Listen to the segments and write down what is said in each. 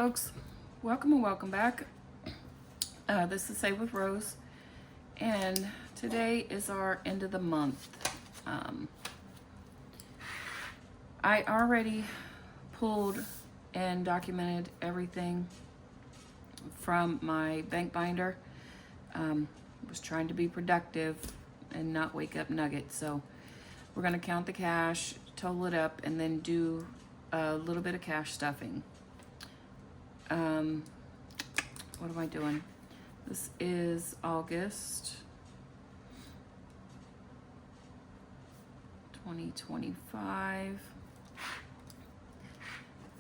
folks, welcome and welcome back. This is Save with Rose, and today is our end of the month. I already pulled and documented everything from my bank binder. Was trying to be productive and not wake up nuggets, so we're going to count the cash, total it up, and then do a little bit of cash stuffing. What am I doing? This is August 2025.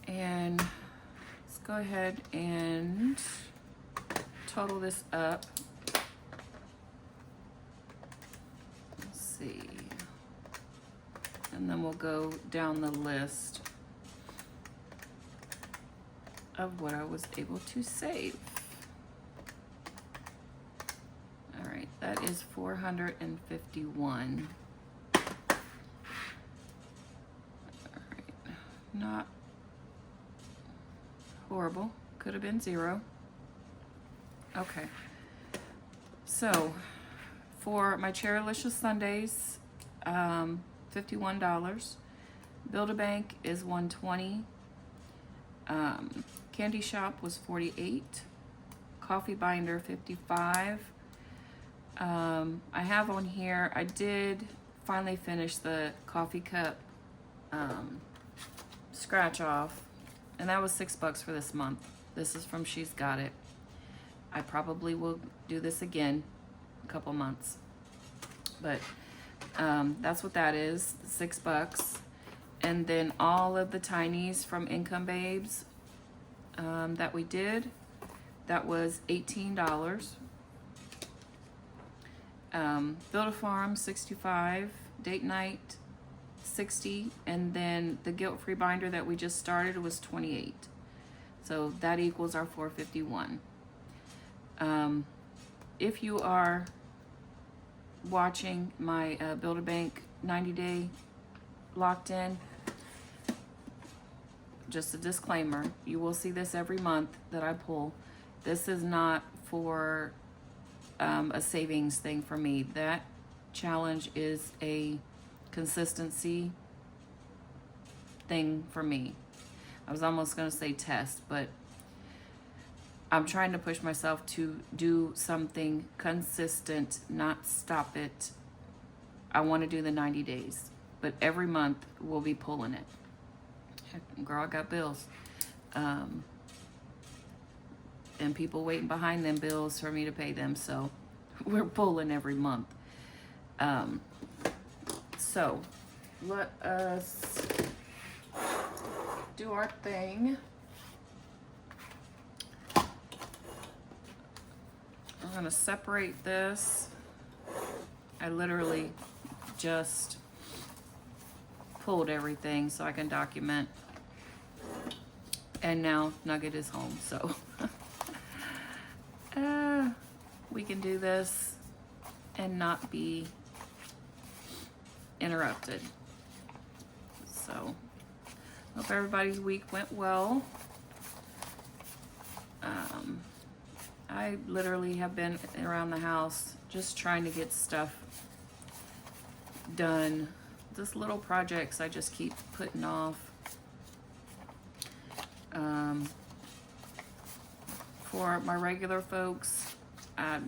And let's go ahead and total this up. Let's see. And then we'll go down the list of what I was able to save. All right, that is 451. All right, not horrible. Could have been zero. Okay, so for my Cherrylicious Sundays, $51. Build-A-Bank is $120. Candy Shop was $48. Coffee Binder $55. I have on here, I did finally finish the coffee cup scratch off, and that was $6 for this month. This is from She's Got It. I probably will do this again in a couple months, but that's what that is, $6. And then all of the tinies from Income Babes that we did, that was $18. Build-A-Farm $65, Date Night $60, and then the Guilt-Free Binder that we just started was $28. So that equals our $451. If you are watching my Build-A-Bank 90-day locked in, just a disclaimer, you will see this every month that I pull. This is not for a savings thing for me. That challenge is a consistency thing for me. I was almost going to say test, but I'm trying to push myself to do something consistent, not stop it. I want to do the 90 days, but every month we'll be pulling it. Girl, I got bills. And people waiting behind them bills for me to pay them, so we're pulling every month. So let us do our thing. I'm gonna separate this. I literally just pulled everything so I can document. And now Nugget is home, so we can do this and not be interrupted. So hope everybody's week went well. I literally have been around the house just trying to get stuff done. Just little projects I just keep putting off. For my regular folks, I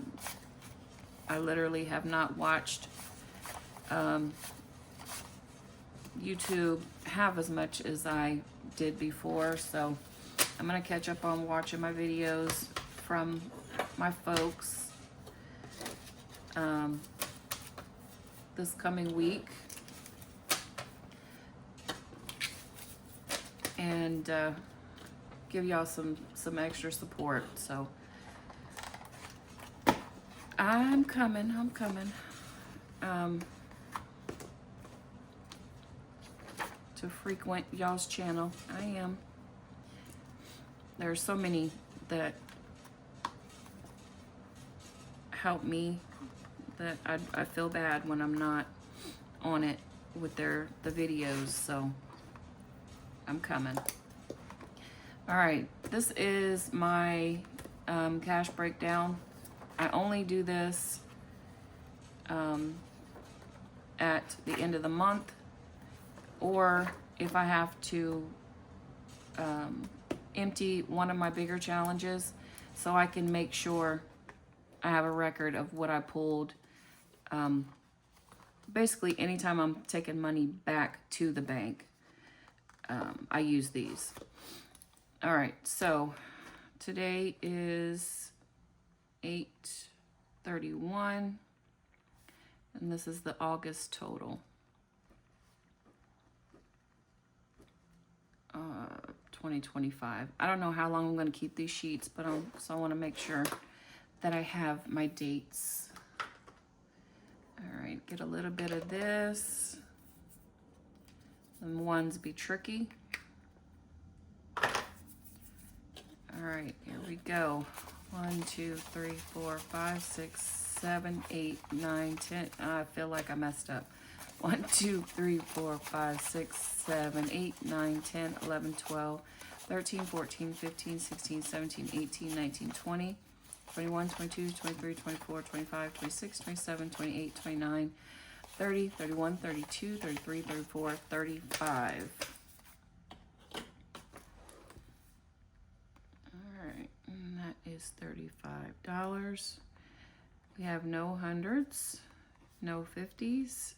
literally have not watched YouTube half as much as I did before, so I'm gonna catch up on watching my videos from my folks this coming week, and give y'all some extra support. So I'm coming to frequent y'all's channel. I am. There's so many that help me that I feel bad when I'm not on it with the videos, so I'm coming. All right, this is my cash breakdown. I only do this at the end of the month, or if I have to empty one of my bigger challenges, so I can make sure I have a record of what I pulled. Basically, anytime I'm taking money back to the bank, I use these. All right, so today is 8/31, and this is the August total. 2025. I don't know how long I'm going to keep these sheets, but so I want to make sure that I have my dates. All right, get a little bit of this. Them ones be tricky. All right, here we go. 1, 2, 3, 4, 5, 6, 7, 8, 9, 10. I feel like I messed up. 1, 2, 3, 4, 5, 6, 7, 8, 9, 10, 11, 12, 13, 14, 15, 16, 17, 18, 19, 20, 21, 22, 23, 24, 25, 26, 27, 28, 29, 30, 31, 32, 33, 34, 35. All right, and that is $35. We have no hundreds, no 50s,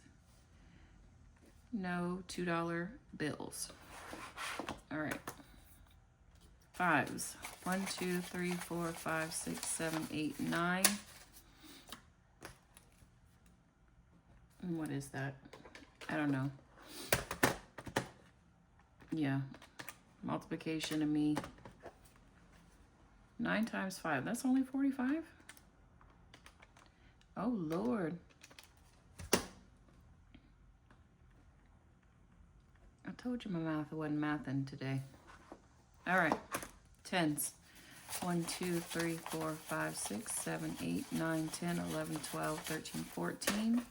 no $2 bills. All right. Fives. 1, 2, 3, 4, 5, 6, 7, 8, 9. And what is that? I don't know. Yeah. Multiplication to me. 9 times 5. That's only 45? Oh, Lord. I told you my math wasn't mathing today. All right, tens. 1, 2, 3, 4, 5, 6, 7, 8, 9, 10, 11, 12, 13, 14.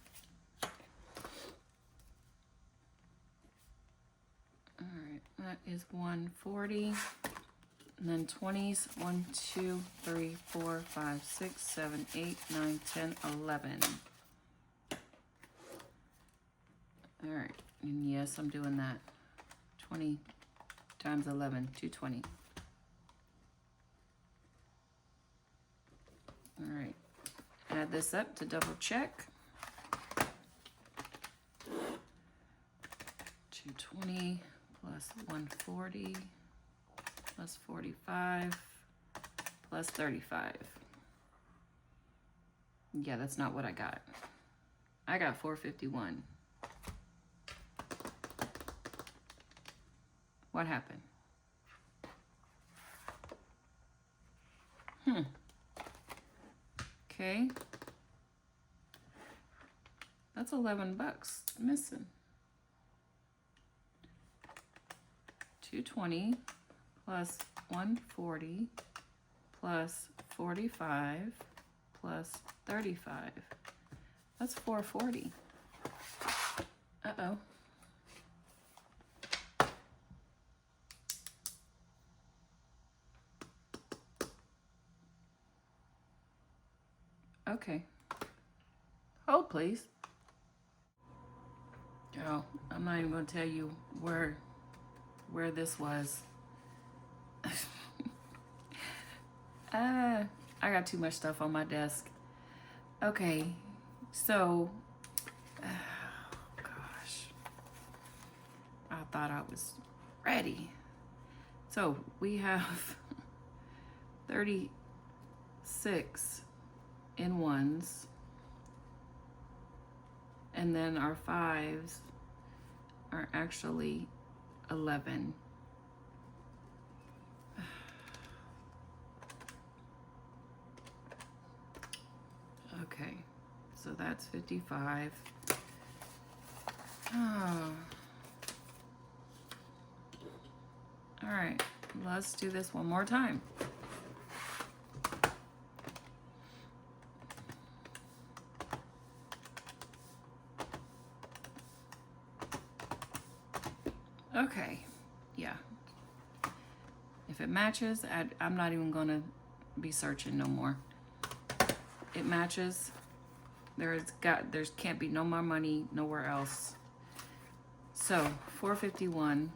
All right, that is 140. And then 20s. 1, 2, 3, 4, 5, 6, 7, 8, 9, 10, 11. All right, and yes, I'm doing that. 20 times 11, 220. All right, add this up to double check. 220 plus 140 plus 45 plus 35. Yeah, that's not what I got. I got 451. What happened? Okay. That's $11 missing. 220 plus 140 plus 45 plus 35. That's 440. Uh-oh. Okay. Hold, please. Oh, I'm not even going to tell you where this was. I got too much stuff on my desk. Okay, so, oh gosh, I thought I was ready. So we have 36 in ones, and then our fives are actually 11. Okay, so that's 55. Oh. All right, let's do this one more time. Okay, yeah. If it matches, I'm not even gonna be searching no more. It matches. There's can't be no more money nowhere else. So $451.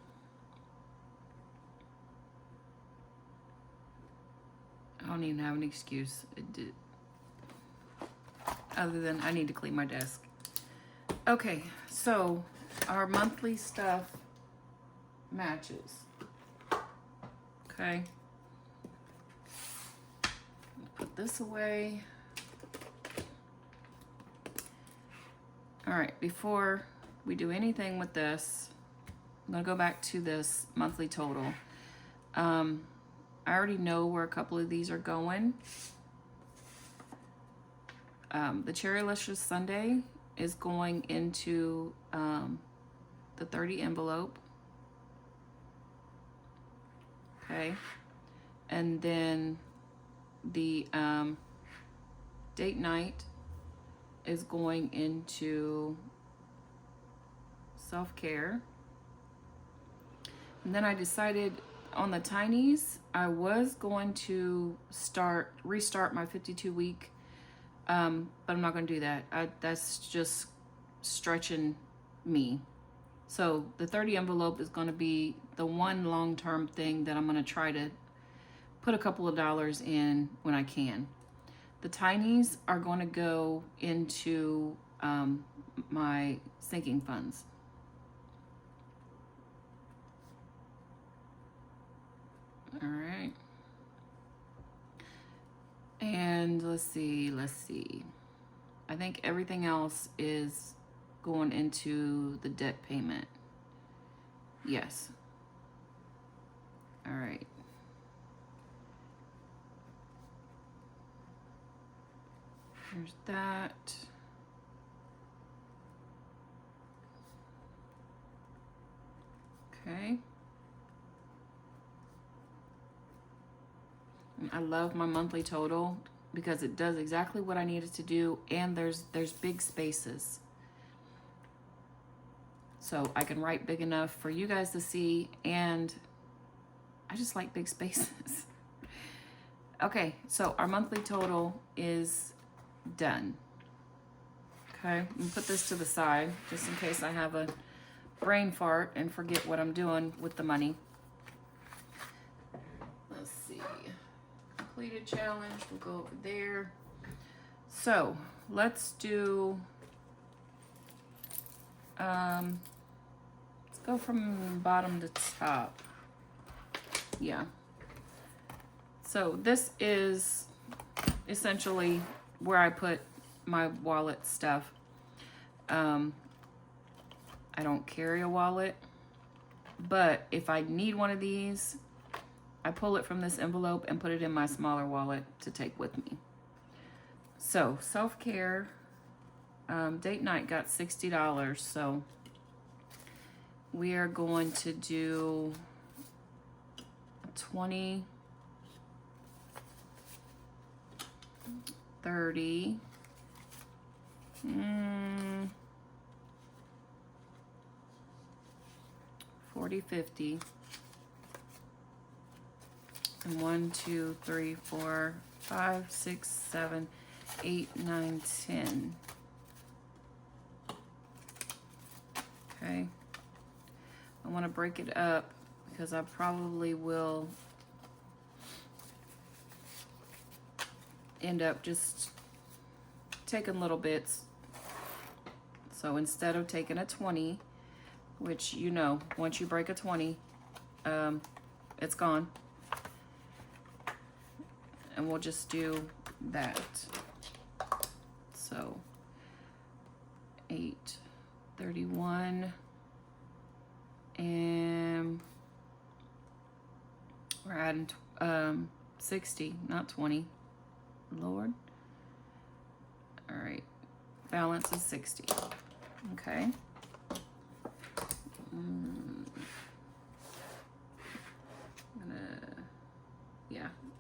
I don't even have an excuse. Other than I need to clean my desk. Okay, so our monthly stuff matches. Okay. Put this away. All right, before we do anything with this, I'm gonna go back to this monthly total. I already know where a couple of these are going. The Cherrylicious Sundae is going into the 30 envelope. Okay. And then the date night is going into self-care. And then I decided on the Tinies, I was going to restart my 52-week, but I'm not going to do that. That's just stretching me. So the 30 envelope is going to be the one long-term thing that I'm going to try to put a couple of dollars in when I can. The Tinies are going to go into my sinking funds. All right. And let's see. I think everything else is going into the debt payment. Yes. All right. There's that. Okay. I love my monthly total because it does exactly what I need it to do, and there's big spaces. So I can write big enough for you guys to see, and I just like big spaces. Okay, so our monthly total is done. Okay, I'm gonna put this to the side just in case I have a brain fart and forget what I'm doing with the money. Let's see. Completed challenge, we'll go over there. So let's do, let's go from bottom to top. Yeah. So this is essentially where I put my wallet stuff. I don't carry a wallet, but if I need one of these, I pull it from this envelope and put it in my smaller wallet to take with me. So self-care, date night got $60, so we are going to do 20, 30, 40, 50, and 1, 2, 3, 4, 5, 6, 7, 8, 9, 10. Okay. I want to break it up because I probably will end up just taking little bits. So instead of taking a 20, which you know, once you break a 20, it's gone. And we'll just do that. So 8, 31, and we're adding 60, not 20. Lord. All right, balance is 60. Okay.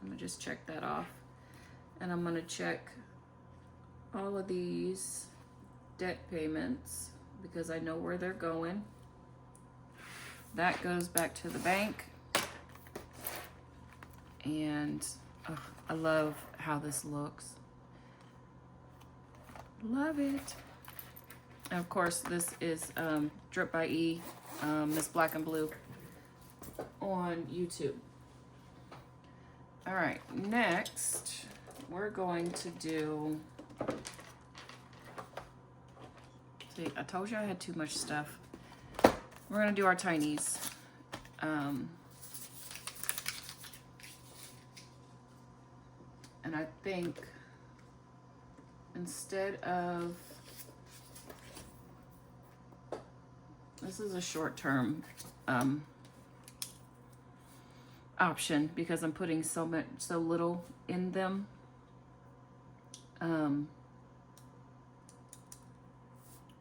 I'm gonna just check that off, and I'm gonna check all of these debt payments because I know where they're going. That goes back to the bank. And I love how this looks. Love it. And of course, this is Drip by E, Miss Black and Blue on YouTube. All right, next we're going to do, see, I told you I had too much stuff. We're gonna do our tinies. And I think instead of, this is a short-term option because I'm putting so little in them.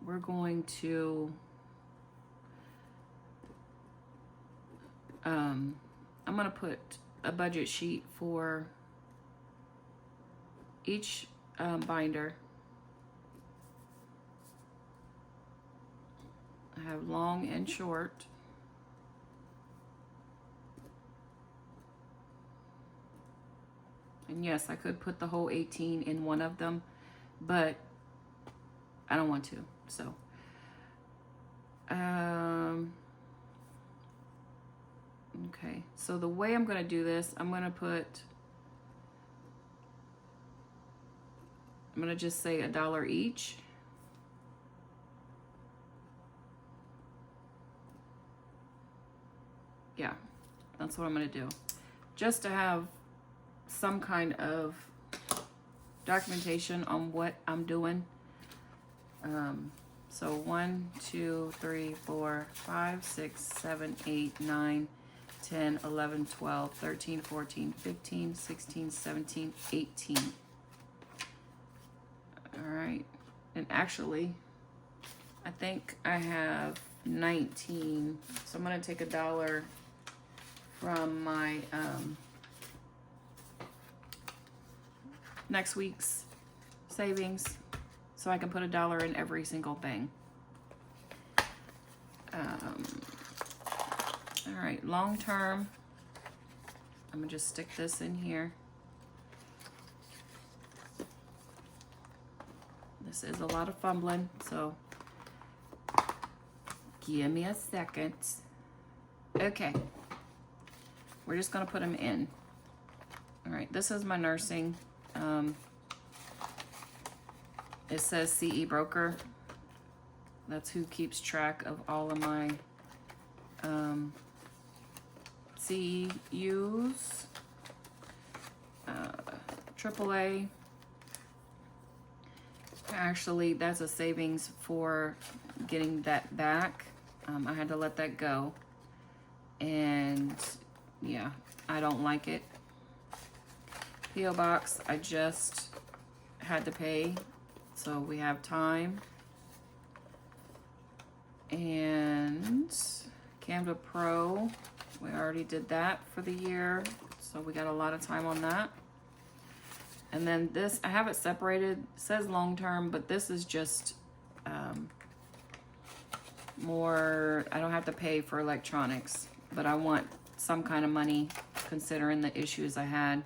We're going to, I'm gonna put a budget sheet for each binder. I have long and short. And yes, I could put the whole 18 in one of them, but I don't want to. So, okay. So the way I'm going to do this, I'm going to just say $1 each. Yeah, that's what I'm going to do. Just to have some kind of documentation on what I'm doing. So 1, 2, 3, 4, 5, 6, 7, 8, 9, 10, 11, 12, 13, 14, 15, 16, 17, 18. All right. And actually, I think I have 19. So I'm going to take $1 from my next week's savings so I can put $1 in every single thing. All right, long term, I'm gonna just stick this in here. This is a lot of fumbling, so give me a second. Okay, we're just gonna put them in. All right, this is my nursing. It says CE Broker. That's who keeps track of all of my CEUs, AAA. Actually, that's a savings for getting that back. I had to let that go. And yeah, I don't like it. P.O. Box, I just had to pay, so we have time. And Canva Pro, we already did that for the year, so we got a lot of time on that. And then this, I have it separated, it says long term, but this is just more, I don't have to pay for electronics, but I want some kind of money considering the issues I had.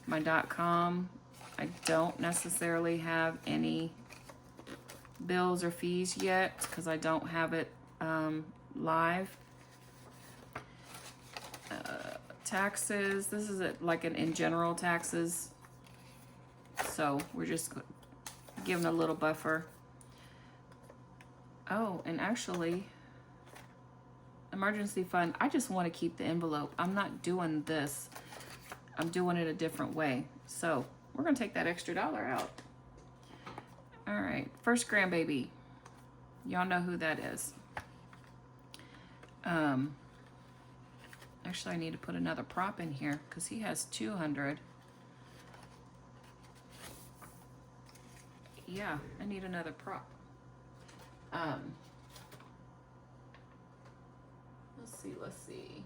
My .com, I don't necessarily have any bills or fees yet because I don't have it live. Taxes, this is like an in general taxes, so we're just giving a little buffer. Oh, and actually, emergency fund, I just want to keep the envelope. I'm not doing this. I'm doing it a different way. So we're going to take that extra $1 out. All right, first grandbaby. Y'all know who that is. Actually, I need to put another prop in here because he has 200. Yeah, I need another prop. Let's see.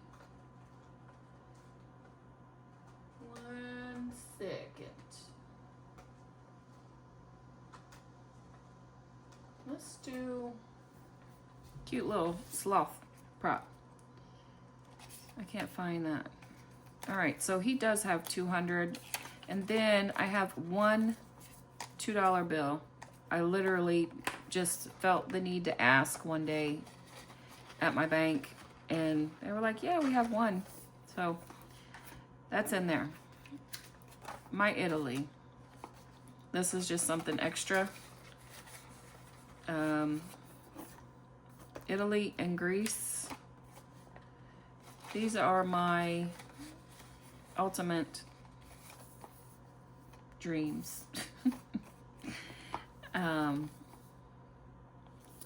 1 second. Let's do cute little sloth prop. I can't find that. All right, so he does have 200. And then I have one $2 bill. I literally just felt the need to ask one day at my bank, and they were like, yeah, we have one. So that's in there. My Italy. This is just something extra. Italy and Greece. These are my ultimate dreams.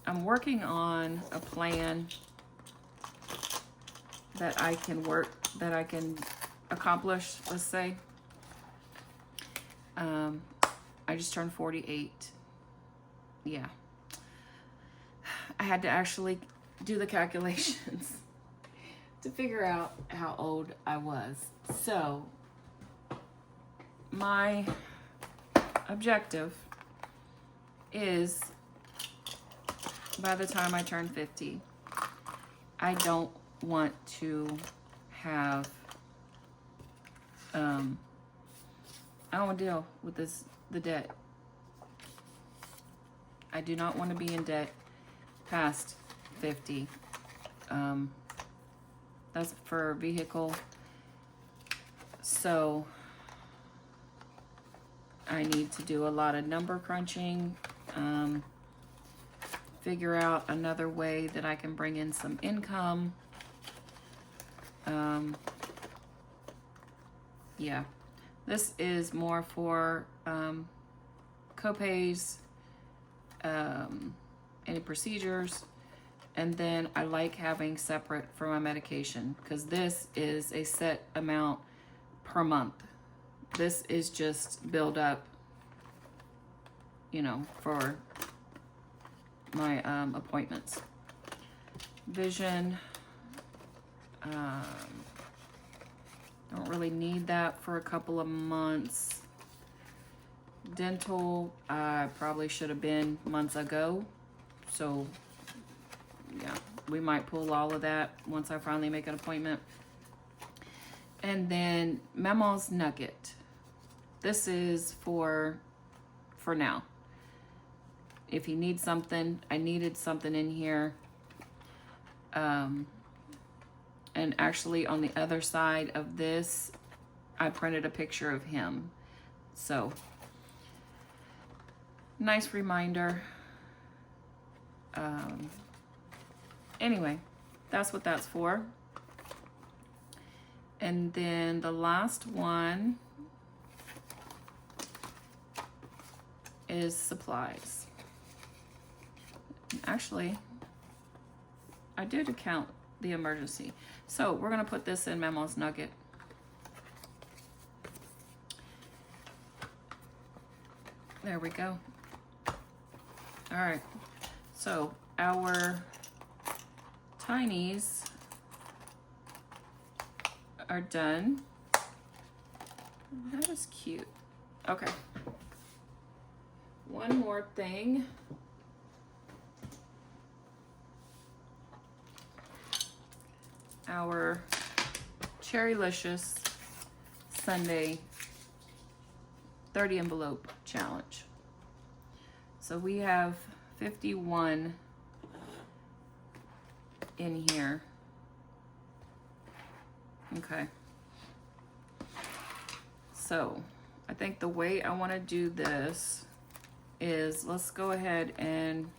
I'm working on a plan that I can accomplish, let's say. I just turned 48. Yeah. I had to actually do the calculations to figure out how old I was. So, my objective is by the time I turn 50, I don't want to have, I don't want to deal with the debt. I do not want to be in debt past 50. That's for a vehicle. So I need to do a lot of number crunching, figure out another way that I can bring in some income. Yeah, this is more for copays, any procedures, and then I like having separate for my medication because this is a set amount per month. This is just build up, you know, for my appointments. Vision, don't really need that for a couple of months. Dental, I probably should have been months ago. So, yeah, we might pull all of that once I finally make an appointment. And then Mama's Nugget. This is for now. If he needs something, I needed something in here. And actually on the other side of this, I printed a picture of him. So, nice reminder. Anyway, that's what that's for. And then the last one is supplies. Actually, I did account the emergency. So we're gonna put this in Mama's Nugget. There we go. All right, so our tinies are done. That is cute. Okay. One more thing. Our Cherrylicious Sunday 30 envelope challenge. So we have 51 in here. Okay. So I think the way I want to do this is let's go ahead and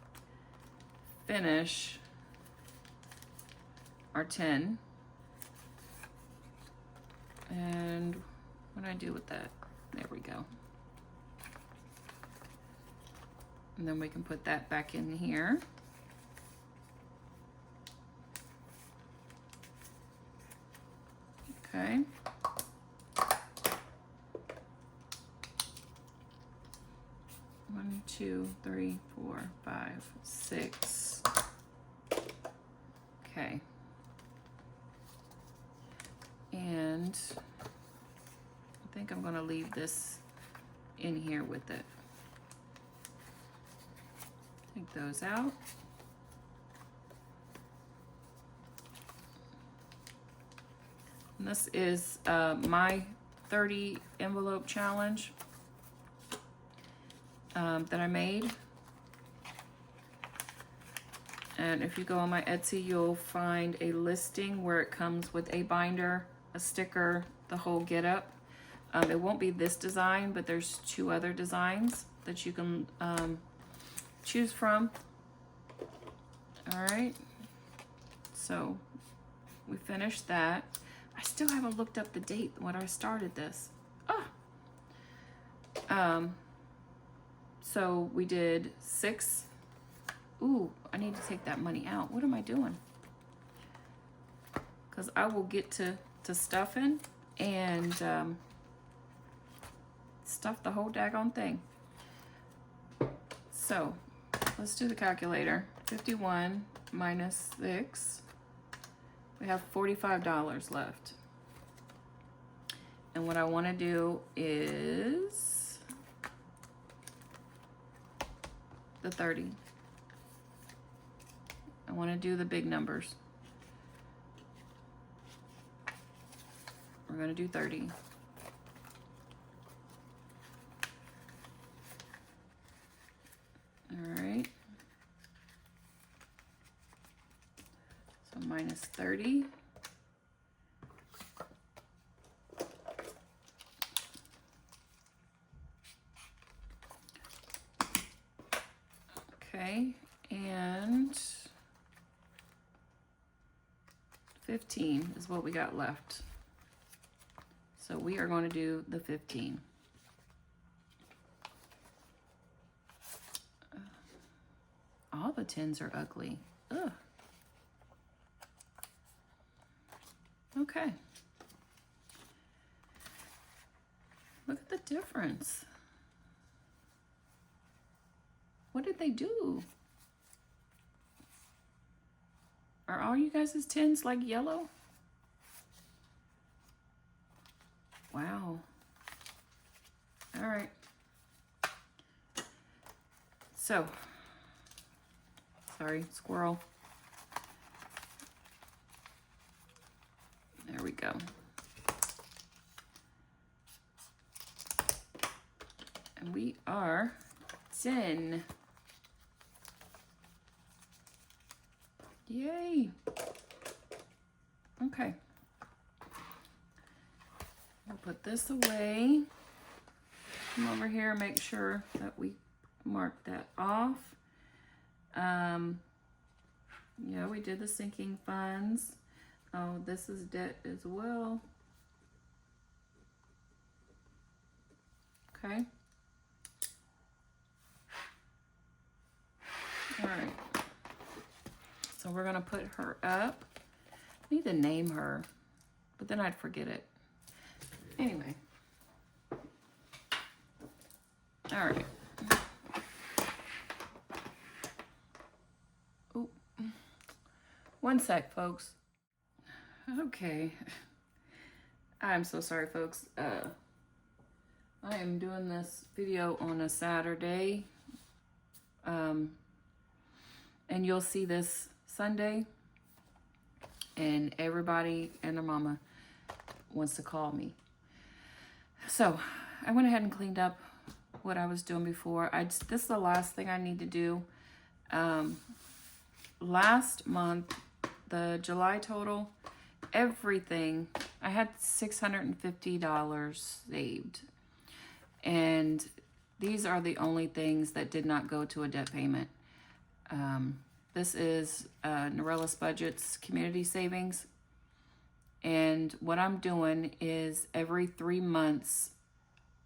finish our 10. And what do I do with that? There we go. And then we can put that back in here. Okay. One, two, three, four, five, six. Okay. And I think I'm going to leave this in here with it. Take those out. And this is my 30 envelope challenge that I made. And if you go on my Etsy, you'll find a listing where it comes with a binder, a sticker, the whole get up. It won't be this design, but there's 2 other designs that you can choose from. All right, so we finished that. I still haven't looked up the date when I started this. So we did 6. Ooh, I need to take that money out. What am I doing? Because I will get to stuffing and stuff the whole daggone thing. So let's do the calculator. 51 minus 6. We have $45 left. And what I want to do is the 30. I want to do the big numbers. We're going to do 30. All right. So minus 30. Okay, and 15 is what we got left. So we are going to do the 15. All the 10s are ugly. Ugh. Okay. Look at the difference. What did they do? Are all you guys' 10s like yellow? Wow. All right. So, sorry, squirrel. There we go. And we are 10. Yay. Okay. We'll put this away. Come over here and make sure that we mark that off. Yeah, we did the sinking funds. Oh, this is debt as well. Okay. All right. So we're gonna put her up. I need to name her, but then I'd forget it. Anyway. All right. Oop. One sec, folks. Okay. I'm so sorry, folks. I am doing this video on a Saturday. And you'll see this Sunday. And everybody and their mama wants to call me. So I went ahead and cleaned up what I was doing before. This is the last thing I need to do. Last month, the July total, everything, I had $650 saved. And these are the only things that did not go to a debt payment. This is Norellis Budget's community savings. And what I'm doing is every 3 months,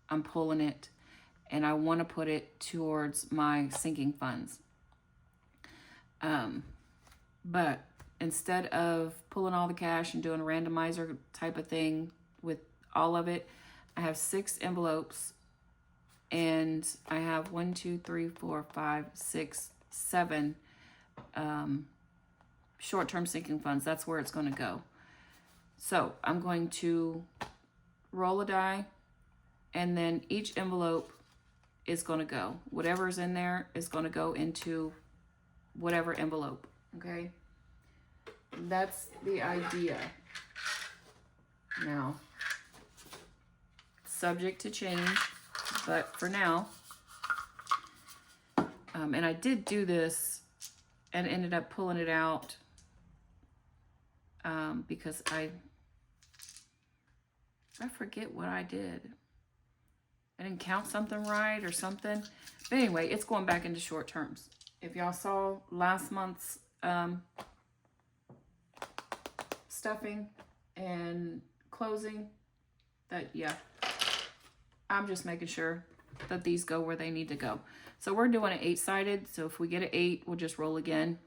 I'm pulling it and I want to put it towards my sinking funds. But instead of pulling all the cash and doing a randomizer type of thing with all of it, I have 6 envelopes and I have 1, 2, 3, 4, 5, 6, 7 short-term sinking funds. That's where it's going to go. So I'm going to roll a die, and then each envelope is going to go. Whatever's in there is going to go into whatever envelope, okay? That's the idea. now. Subject to change, but for now. And I did do this and ended up pulling it out because I forget what I did. I didn't count something right or something. But anyway, it's going back into short terms. If y'all saw last month's stuffing and closing, that, yeah. I'm just making sure that these go where they need to go. So we're doing an 8-sided. So if we get an 8, we'll just roll again.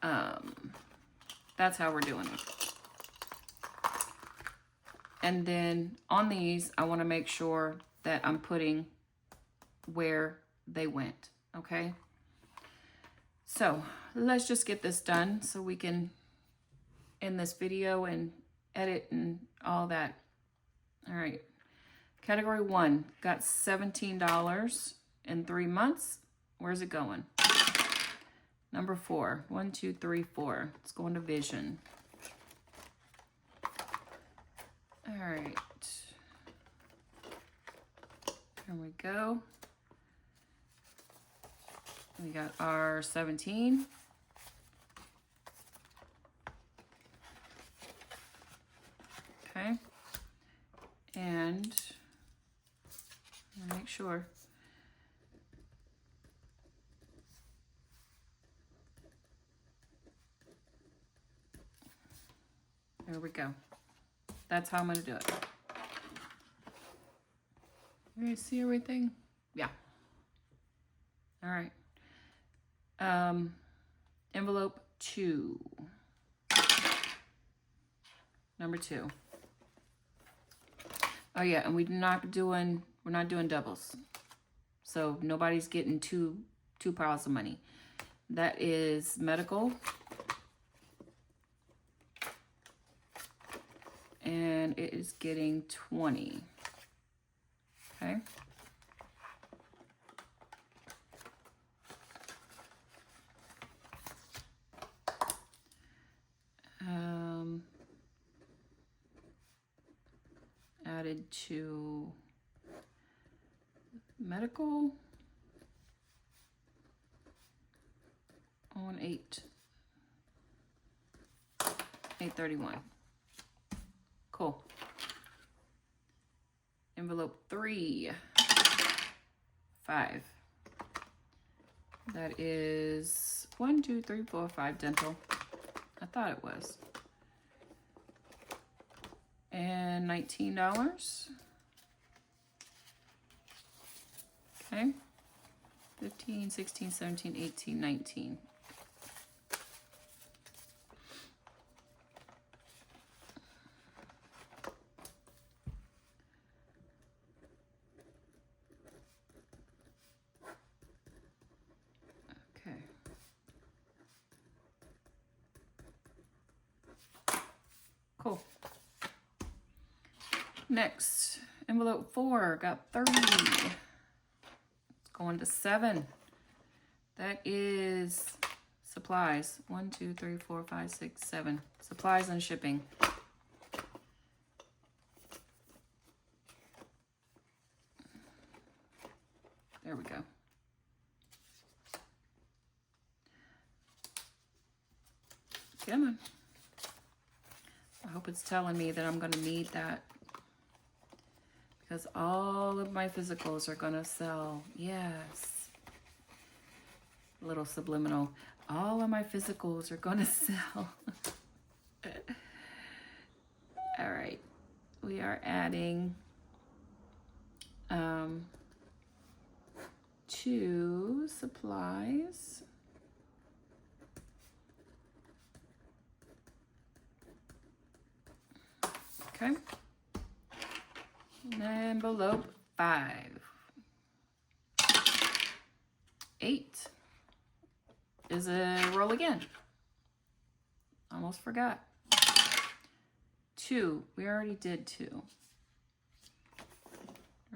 That's how we're doing it. And then on these, I want to make sure that I'm putting where they went. Okay. So let's just get this done so we can end this video and edit and all that. All right. Category 1 got $17 in 3 months. Where's it going? Number 4. 1, 2, 3, 4. It's going to Vision. All right. Here we go. We got our 17. Okay. And make sure. There we go. That's how I'm going to do it. You guys see everything? Yeah. All right. Envelope 2. Number 2. Oh yeah, and we're not doing doubles. So nobody's getting two piles of money. That is medical. And it is getting 20. Okay. Added to medical on 8/31. Cool. Envelope 3, 5. That is 1, 2, 3, 4, 5 dental. I thought it was. And $19. Okay. 15, 16, 17, 18, 19. Okay. Cool. Next, envelope 4 got 30. It's going to 7. That is supplies. 1, 2, 3, 4, 5, 6, 7. Supplies and shipping. There we go. Come on. I hope it's telling me that I'm going to need that. Because all of my physicals are going to sell. Yes. Little subliminal. All of my physicals are going to sell. All right. We are adding 2 supplies. Okay. Envelope 5. 8 is a roll again. Almost forgot. 2. We already did 2.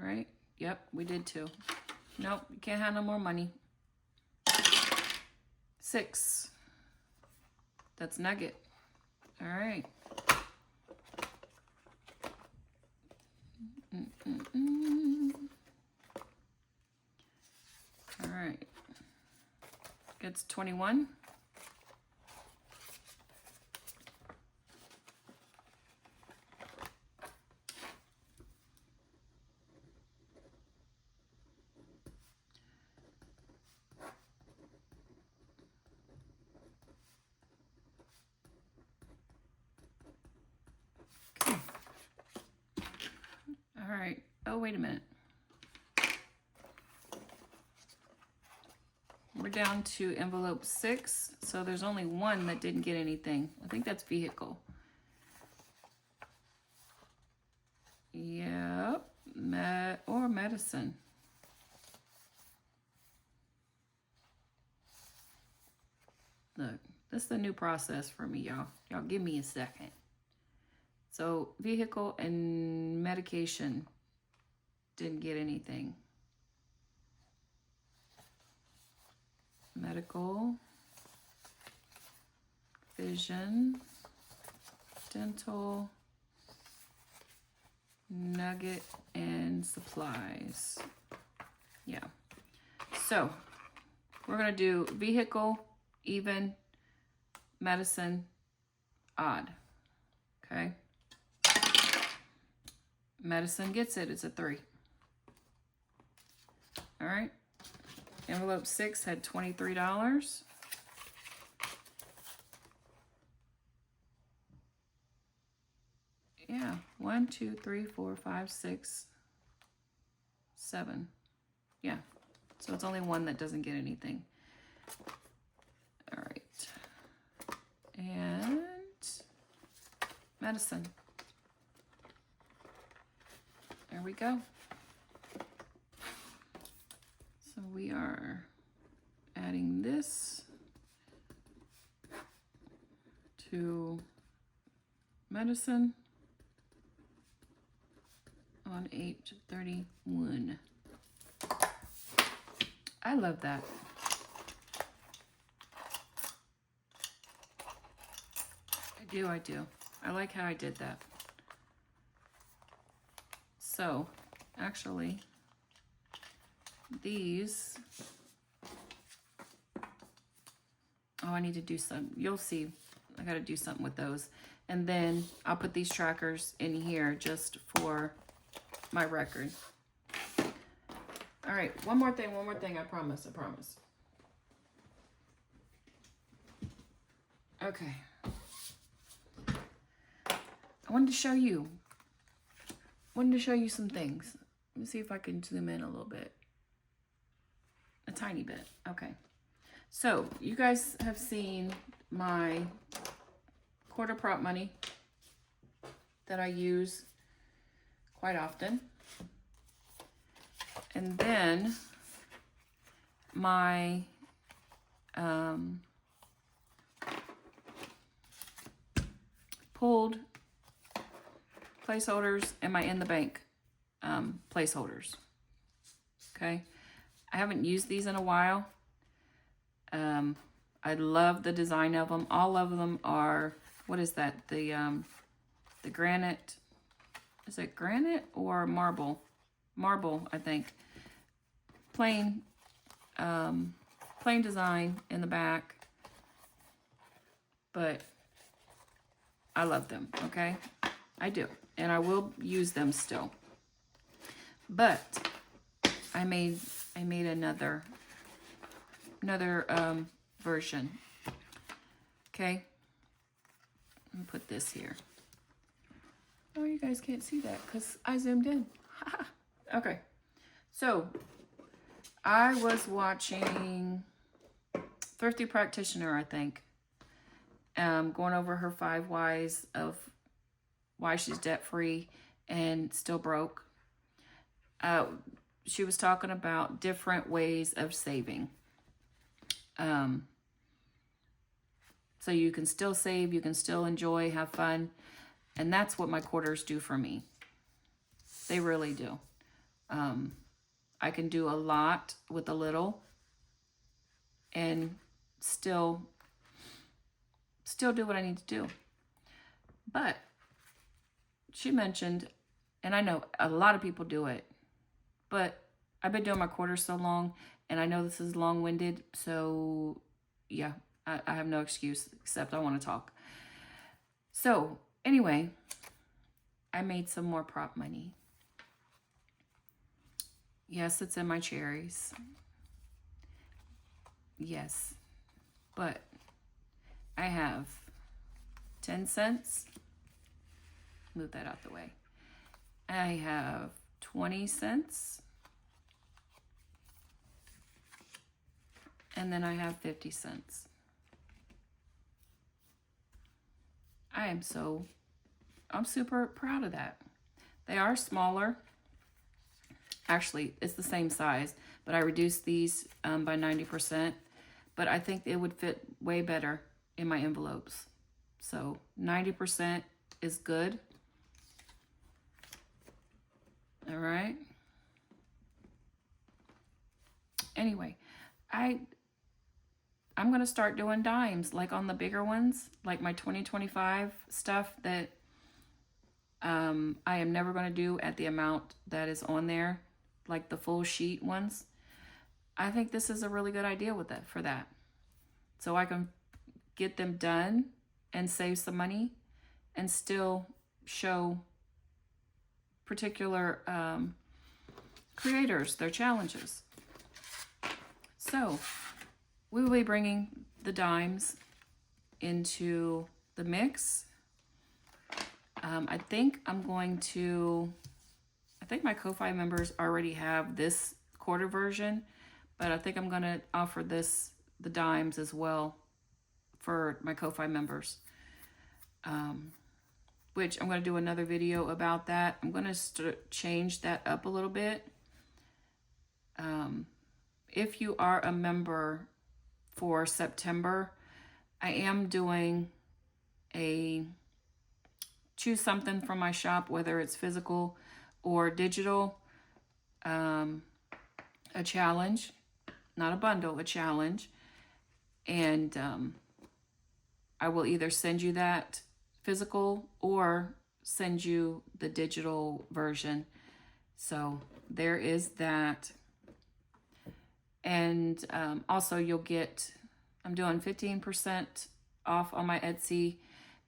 Right? Yep, we did 2. Nope, you can't have no more money. 6. That's nugget. All right. All right. Gets 21. Okay. All right. Oh, wait a minute. We're down to envelope 6, so there's only one that didn't get anything. I think that's vehicle. Yep, or medicine. Look, this is the new process for me, y'all. Y'all give me a second. So vehicle and medication didn't get anything. Medical, vision, dental, nugget, and supplies. Yeah. So we're going to do vehicle, even, medicine, odd. Okay. Medicine gets it. It's a 3. All right. Envelope 6 had $23. Yeah, 1, 2, 3, 4, 5, 6, 7. Yeah, so it's only one that doesn't get anything. All right, and medicine. There we go. So we are adding this to medicine on 8/31. I love that. I do. I like how I did that. So, actually, these, I need to do some, you'll see, I got to do something with those. And then I'll put these trackers in here just for my record. All right, one more thing, I promise. Okay. I wanted to show you some things. Let me see if I can zoom in a little bit. A tiny bit. Okay. So you guys have seen my quarter prop money that I use quite often. And then my pulled placeholders and my in the bank placeholders. Okay. I haven't used these in a while. I love the design of them. All of them are, what is that? The granite, is it granite or marble? Marble, I think. Plain design in the back, but I love them, okay? I do, and I will use them still. But I made another version. Okay, let me put this here. Oh, you guys can't see that because I zoomed in. Okay, so I was watching Thrifty Practitioner, I think, going over her 5 whys of why she's debt-free and still broke. She was talking about different ways of saving. So you can still save, you can still enjoy, have fun. And that's what my quarters do for me. They really do. I can do a lot with a little and still do what I need to do. But she mentioned And I know a lot of people do it, but I've been doing my quarters so long, and I know this is long-winded, so yeah, I have no excuse except I want to talk. So anyway, I made some more prop money. Yes, it's in my cherries. Yes, but I have 10 cents. Move that out the way. I have 20 cents. And then I have 50 cents. I'm super proud of that. They are smaller. Actually, it's the same size, but I reduced these by 90%. But I think it would fit way better in my envelopes. So 90% is good. All right. Anyway, I'm going to start doing dimes, like on the bigger ones, like my 2025 stuff that I am never going to do at the amount that is on there, like the full sheet ones. I think this is a really good idea with that, for that. So I can get them done and save some money and still show particular creators their challenges. So we will be bringing the dimes into the mix. I think my Ko-Fi members already have this quarter version, but I think I'm going to offer the dimes as well for my Ko-Fi members. Which I'm going to do another video about that. I'm going to change that up a little bit. If you are a member for September, I am doing choose something from my shop, whether it's physical or digital, a challenge, not a bundle, a challenge. And I will either send you that physical or send you the digital version. So there is that. And also you'll get, I'm doing 15% off on my Etsy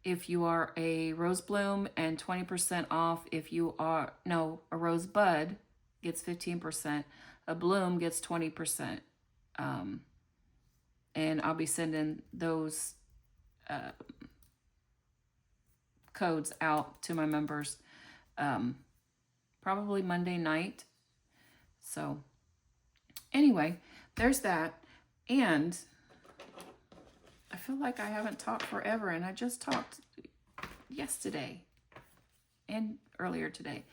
if you are a rose bloom, and 20% off if you are, no, a rose bud gets 15%, a bloom gets 20%. And I'll be sending those codes out to my members probably Monday night. So anyway, there's that. And I feel like I haven't talked forever, and I just talked yesterday and earlier today.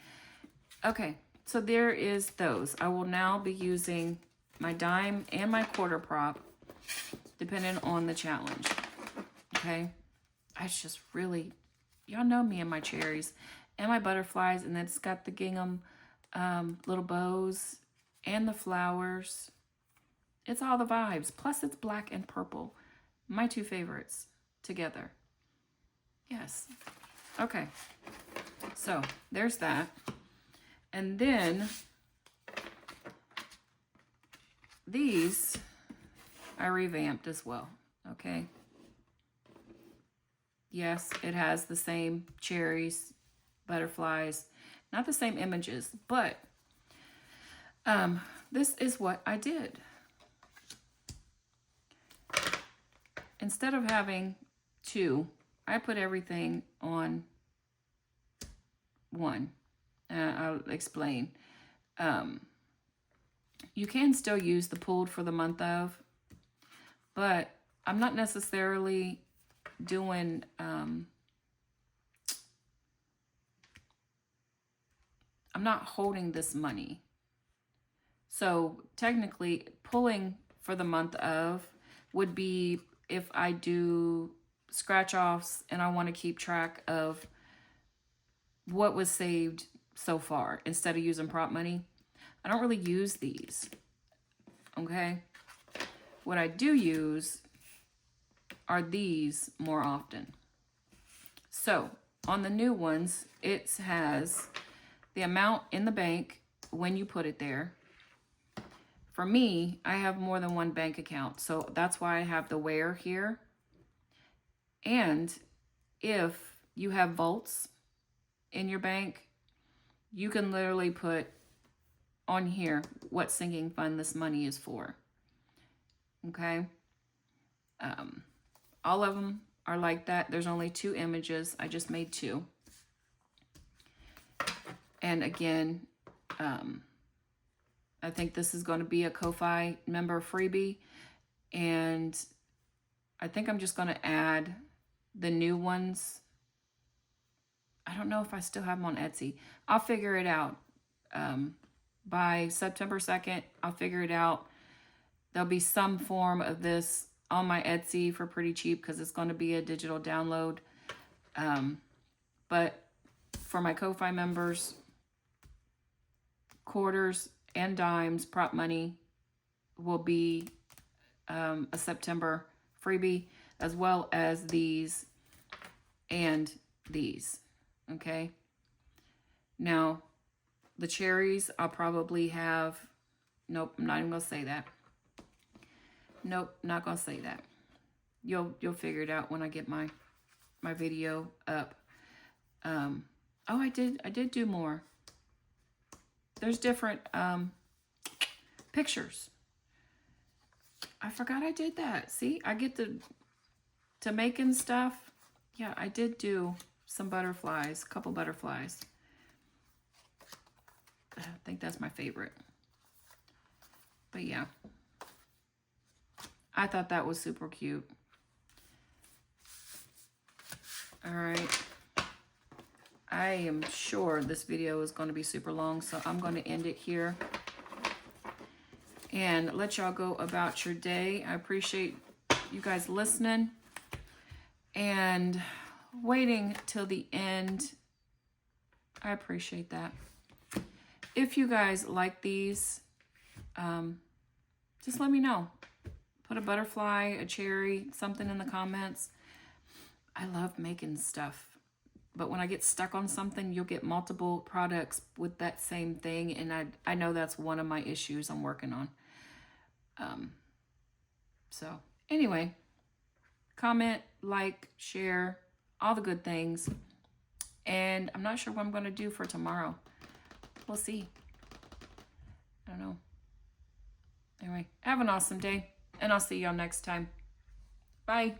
Okay, so there is those. I will now be using my dime and my quarter prop depending on the challenge. Okay, I just really, y'all know me and my cherries and my butterflies, and then it's got the gingham little bows and the flowers. It's all the vibes. Plus it's black and purple. My two favorites together. Yes. Okay. So there's that. And then these I revamped as well. Okay. Yes, it has the same cherries, butterflies, not the same images, but this is what I did. Instead of having two, I put everything on one. I'll explain. You can still use the pooled for the month of, but I'm not necessarily doing I'm not holding this money. So technically pulling for the month of would be if I do scratch offs and I want to keep track of what was saved so far instead of using prop money. I don't really use these. Okay. What I do use are these more often. So on the new ones, it has the amount in the bank when you put it there. For me, I have more than one bank account, so that's why I have the where here. And if you have vaults in your bank, you can literally put on here what sinking fund this money is for. Okay? All of them are like that. There's only 2 images. I just made 2. And again, I think this is going to be a Ko-Fi member freebie. And I think I'm just going to add the new ones. I don't know if I still have them on Etsy. I'll figure it out. By September 2nd, I'll figure it out. There'll be some form of this on my Etsy for pretty cheap because it's going to be a digital download. But for my Ko-Fi members, quarters and dimes, prop money will be a September freebie, as well as these and these. Okay. Now, the cherries, I'll probably have, nope, I'm not even going to say that. Nope, not going to say that. You'll figure it out when I get my video up. Oh, I did do more. There's different pictures. I forgot I did that. See, I get to making stuff. Yeah, I did do some butterflies, a couple butterflies. I think that's my favorite. But yeah, I thought that was super cute. All right. I am sure this video is going to be super long, so I'm going to end it here and let y'all go about your day. I appreciate you guys listening and waiting till the end. I appreciate that. If you guys like these, just let me know. Put a butterfly, a cherry, something in the comments. I love making stuff. But when I get stuck on something, you'll get multiple products with that same thing. And I know that's one of my issues I'm working on. So anyway, comment, like, share, all the good things. And I'm not sure what I'm going to do for tomorrow. We'll see. I don't know. Anyway, have an awesome day. And I'll see y'all next time. Bye.